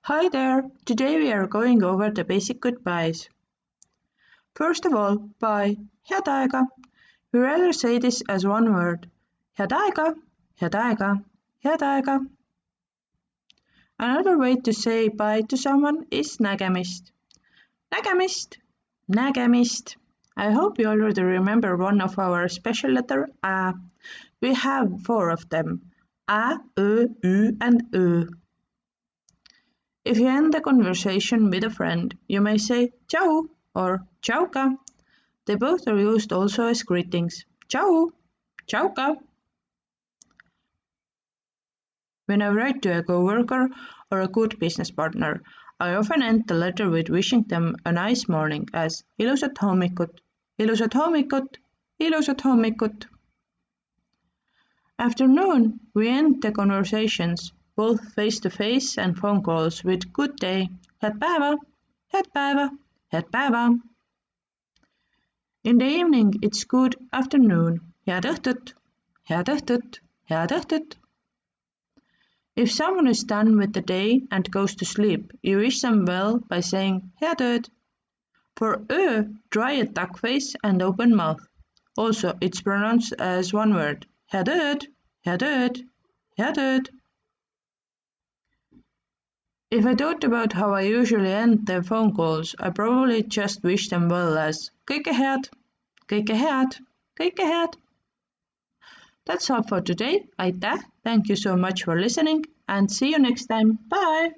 Hi there! Today we are going over the basic goodbyes. First of all, bye, head aega. We rather say this as one word. Head aega, head aega, head aega. Another way to say bye to someone is nägemist. Nägemist, nägemist. I hope you already remember one of our special letter A. We have 4 of them. A, Ö, Ü and Ö. If you end a conversation with a friend, you may say Tšau or Tšauka. They both are used also as greetings. Tšau, Tšauka. When I write to a coworker or a good business partner, I often end the letter with wishing them a nice morning as Ilusat hommikut, Ilusat hommikut, Ilusat hommikut. After noon, we end the conversations, both face-to-face and phone calls, with good day, head päeva, head päeva, head päeva. In the evening, it's good afternoon, head õhtut, head õhtut, head õhtut. If someone is done with the day and goes to sleep, you wish them well by saying Hea Good. For Ö, try a duck face and open mouth. Also, it's pronounced as one word. Hea Good, Hea Good, Hea Good. If I thought about how I usually end their phone calls, I probably just wish them well as Kõike head, Kõike head, Kõike head. That's all for today. Aitäh, thank you so much for listening and see you next time. Bye!